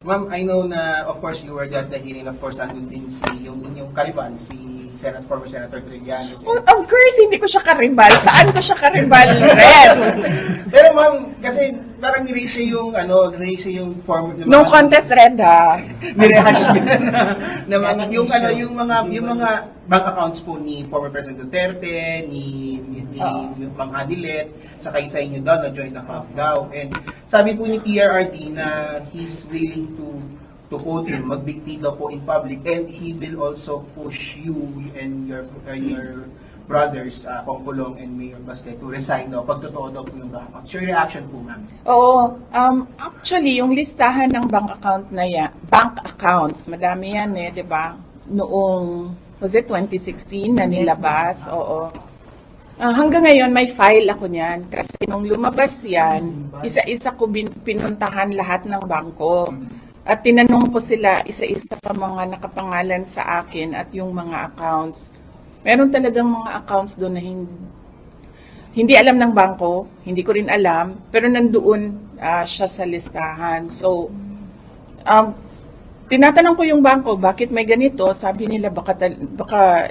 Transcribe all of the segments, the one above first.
Ma'am, I know na, of course, you were at the hearing, of course, nandun din yung inyong karibal, si former Senator Trillanes. Of course, hindi ko siya karibal. Saan ko siya karibal, Red? Pero ma'am, kasi parang ni-raise yung, former... No contest, Red, ha? Nirehash na mga, yung mga bank accounts po ni former President Duterte, ni Mang Adilet, saka sa inyo daw, na joint account daw. And sabi po ni PRRD na he's willing to quote him, mag-big deal daw po in public, and he will also push you and your brothers, Kong Kulong and Mayor Baste, to resign daw, pag totoo daw po yung bank accounts. Your reaction po, ma'am? Oo. Actually, yung listahan ng bank account na yan, bank accounts, madami yan di ba? Noong, was it 2016 na nilabas? Oo. Hanggang ngayon, may file ako niyan. Kasi nung lumabas yan, isa-isa ko pinuntahan lahat ng bangko. At tinanong ko sila isa-isa sa mga nakapangalan sa akin at yung mga accounts. Meron talagang mga accounts doon na hindi alam ng bangko, hindi ko rin alam, pero nandoon siya sa listahan. So, tinatanong ko yung bangko, bakit may ganito? Sabi nila, baka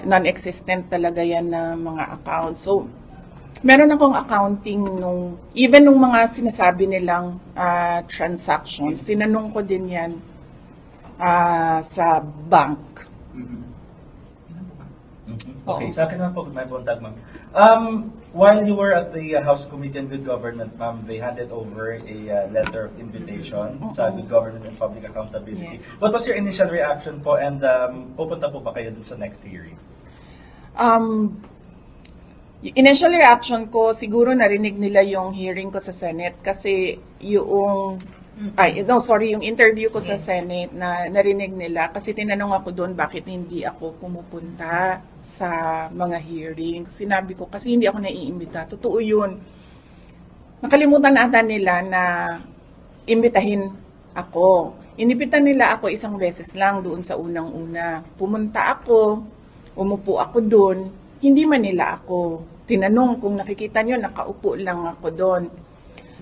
non-existent talaga yan na mga accounts. So, meron akong accounting even nung mga sinasabi nilang transactions, tinanong ko din yan sa bank. Okay, sa akin naman po, may buntag, ma'am. While you were at the House Committee on Good Government, ma'am, they handed over a letter of invitation sa Good Government and Public Accountability. Yes. What was your initial reaction po, and pupunta po ba kayo dun sa next hearing? Initial reaction ko, siguro narinig nila yung hearing ko sa Senate kasi yung interview ko sa Senate na narinig nila kasi tinanong ako doon bakit hindi ako pumupunta sa mga hearings. Sinabi ko kasi hindi ako naiimbita. Totoo yun. Nakalimutan ata nila na imbitahin ako. Inibitan nila ako isang beses lang doon sa unang-una. Pumunta ako, umupo ako doon. Hindi man nila ako tinanong. Kung nakikita nyo, nakaupo lang ako doon.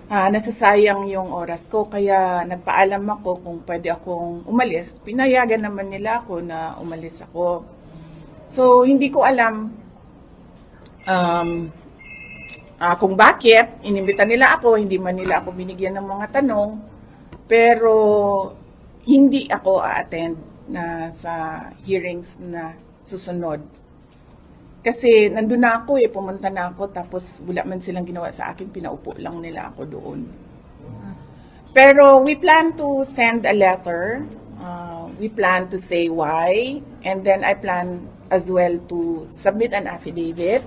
Nasasayang yung oras ko, kaya nagpaalam ako kung pwede akong umalis. Pinayagan naman nila ako na umalis ako. So, hindi ko alam kung bakit. Inimbitan nila ako, hindi man nila ako binigyan ng mga tanong. Pero, hindi ako a-attend na sa hearings na susunod. Kasi nandun na ako pumunta na ako, tapos wala man silang ginawa sa akin, pinaupo lang nila ako doon. Pero we plan to send a letter, we plan to say why, and then I plan as well to submit an affidavit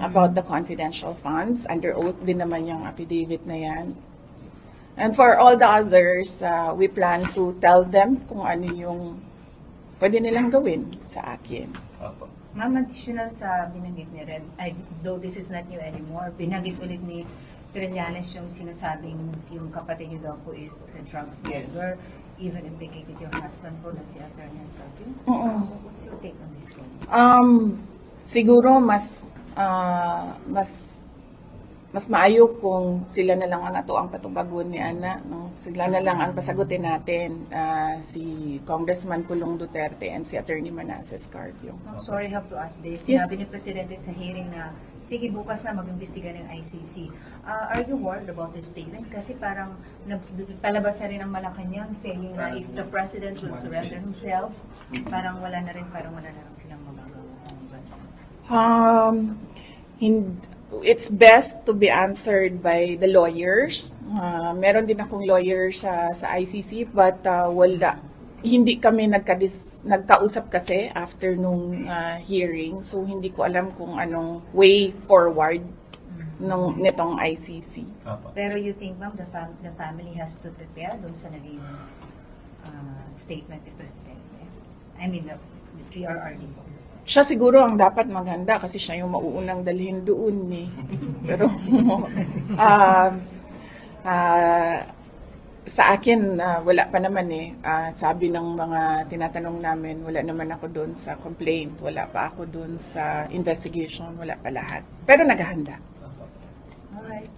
about the confidential funds. Under oath din naman yung affidavit na yan. And for all the others, we plan to tell them kung ano yung pwede nilang gawin sa akin. Opo. Ma'am, additional sa binanggit ni Red, though this is not new anymore, binanggit ulit ni Trillanes yung sinasabing yung kapatid niyo daw po is the drugs dealer, even implicated your husband po na si Attorney Escalpin. What's your take on this one? Siguro mas maayo kung sila na lang ang ato ang patubagon ni Ana. No? Sila na lang ang pasagutin natin, si Congressman Pulong Duterte and si Attorney Manasseh Carpio. I'm sorry, I have to ask this. Yes. Sinabi ni Presidente sa hearing na, sige, bukas na mag-imbestiga ng ICC. Are you worried about this statement? Kasi parang palabas na rin ang Malacanang saying na if the President will surrender himself, parang wala na rin silang magagawa. It's best to be answered by the lawyers. Meron din akong lawyer sa ICC, but hindi kami nagkausap kasi after nung hearing, so hindi ko alam kung anong way forward nitong ICC. Opo. Pero you think, ma'am, the family has to prepare doon sa naging statement ni Presidente? I mean, the PRRD po. Siya siguro ang dapat maghanda kasi siya yung mauunang dalhin doon Pero sa akin, wala pa naman sabi ng mga tinatanong namin, wala naman ako doon sa complaint, wala pa ako doon sa investigation, wala pa lahat. Pero naghahanda. Alright.